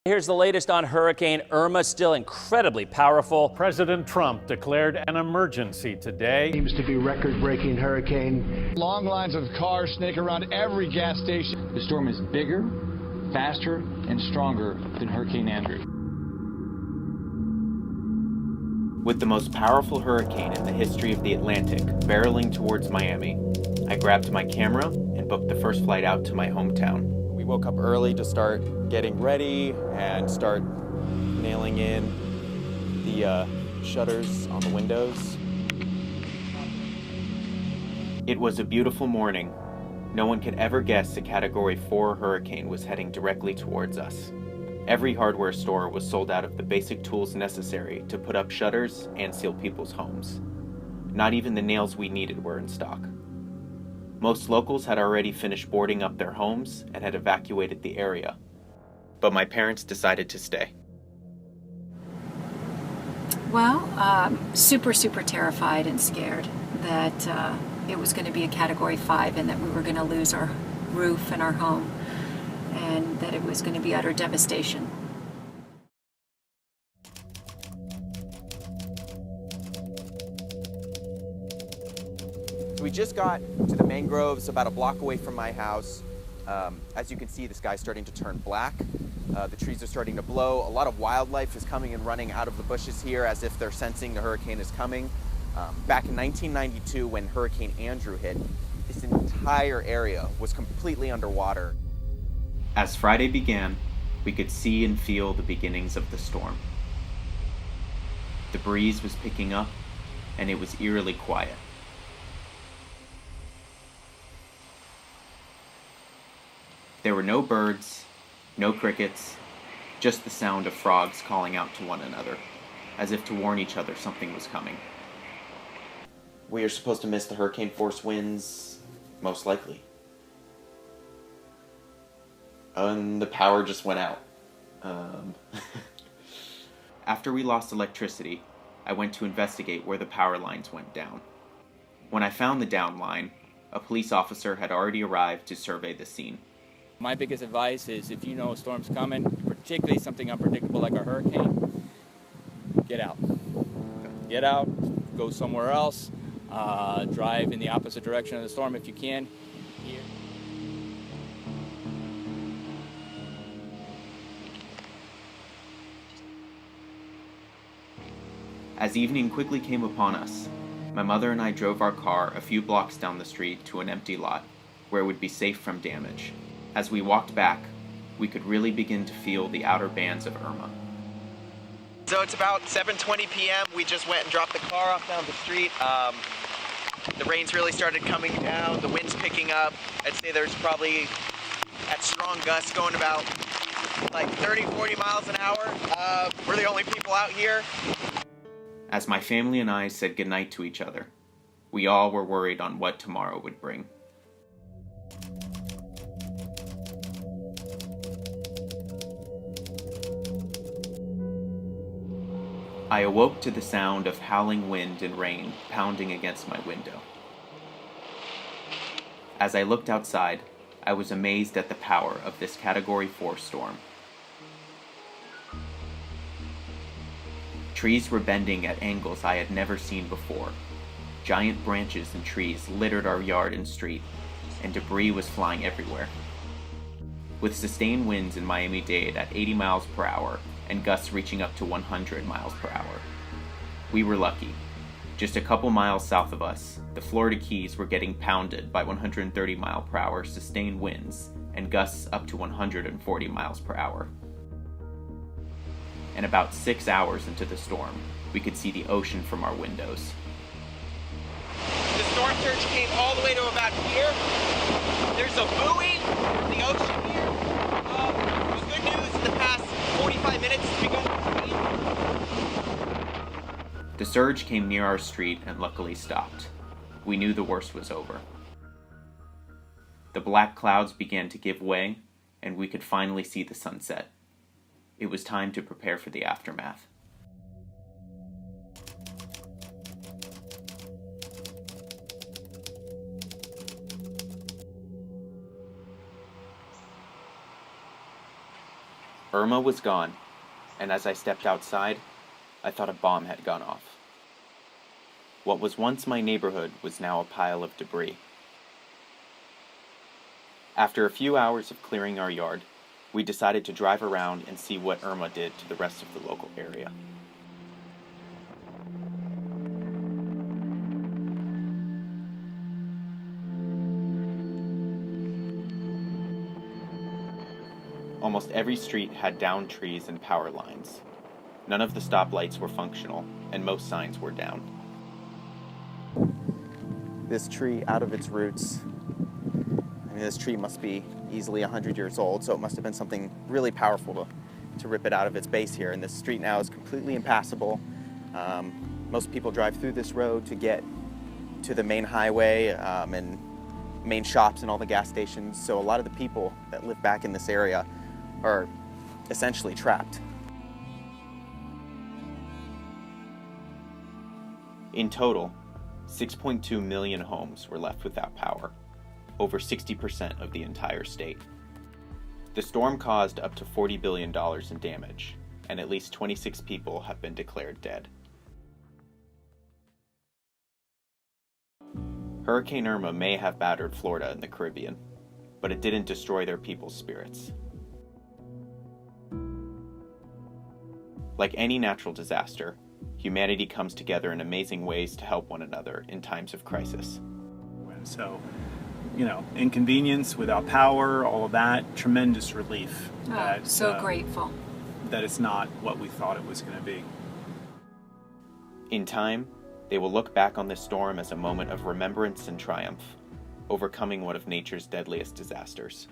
Here's the latest on Hurricane Irma, still incredibly powerful. President Trump declared an emergency today. Seems to be record-breaking hurricane. Long lines of cars snake around every gas station. The storm is bigger, faster, and stronger than Hurricane Andrew. With the most powerful hurricane in the history of the Atlantic barreling towards Miami, I grabbed my camera and booked the first flight out to my hometown. We woke up early to start getting ready and start nailing in the shutters on the windows. It was a beautiful morning. No one could ever guess a Category 4 hurricane was heading directly towards us. Every hardware store was sold out of the basic tools necessary to put up shutters and seal people's homes. Not even the nails we needed were in stock. Most locals had already finished boarding up their homes and had evacuated the area. But my parents decided to stay. Well, super terrified and scared that it was going to be a Category 5 and that we were going to lose our roof and our home and that it was going to be utter devastation. So we just got to the mangroves about a block away from my house. As you can see, the sky's starting to turn black. The trees are starting to blow. A lot of wildlife is coming and running out of the bushes here as if they're sensing the hurricane is coming. Back in 1992, when Hurricane Andrew hit, this entire area was completely underwater. As Friday began, we could see and feel the beginnings of the storm. The breeze was picking up, and it was eerily quiet. There were no birds, no crickets, just the sound of frogs calling out to one another, as if to warn each other something was coming. We are supposed to miss the hurricane force winds, most likely. And the power just went out. After we lost electricity, I went to investigate where the power lines went down. When I found the down line, a police officer had already arrived to survey the scene. My biggest advice is if you know a storm's coming, particularly something unpredictable like a hurricane, get out. Get out, go somewhere else, drive in the opposite direction of the storm if you can. Here. As evening quickly came upon us, my mother and I drove our car a few blocks down the street to an empty lot, where it would be safe from damage. As we walked back, we could really begin to feel the outer bands of Irma. So it's about 7:20 p.m. We just went and dropped the car off down the street. The rain's really started coming down. The wind's picking up. I'd say there's probably at strong gusts going about like 30, 40 miles an hour. We're the only people out here. As my family and I said goodnight to each other, we all were worried on what tomorrow would bring. I awoke to the sound of howling wind and rain pounding against my window. As I looked outside, I was amazed at the power of this Category 4 storm. Trees were bending at angles I had never seen before. Giant branches and trees littered our yard and street, and debris was flying everywhere. With sustained winds in Miami-Dade at 80 miles per hour and gusts reaching up to 100 miles per hour. We were lucky. Just a couple miles south of us, the Florida Keys were getting pounded by 130 mile per hour sustained winds and gusts up to 140 miles per hour. And about 6 hours into the storm, we could see the ocean from our windows. The storm surge came all the way to about here. There's a buoy in the ocean here. It was good news in the past 45 minutes we got The surge came near our street and luckily stopped. We knew the worst was over. The black clouds began to give way, and we could finally see the sunset. It was time to prepare for the aftermath. Irma was gone, and as I stepped outside, I thought a bomb had gone off. What was once my neighborhood was now a pile of debris. After a few hours of clearing our yard, we decided to drive around and see what Irma did to the rest of the local area. Almost every street had downed trees and power lines. None of the stoplights were functional, and most signs were down. This tree, out of its roots, I mean, this tree must be easily 100 years old, so it must have been something really powerful to rip it out of its base here. And this street now is completely impassable. Most people drive through this road to get to the main highway and main shops and all the gas stations. So a lot of the people that live back in this area are essentially trapped. In total, 6.2 million homes were left without power, over 60% of the entire state. The storm caused up to $40 billion in damage, and at least 26 people have been declared dead. Hurricane Irma may have battered Florida and the Caribbean, but it didn't destroy their people's spirits. Like any natural disaster, humanity comes together in amazing ways to help one another in times of crisis. So, inconvenience without power, all of that, tremendous relief. So grateful. That it's not what we thought it was going to be. In time, they will look back on this storm as a moment of remembrance and triumph, overcoming one of nature's deadliest disasters.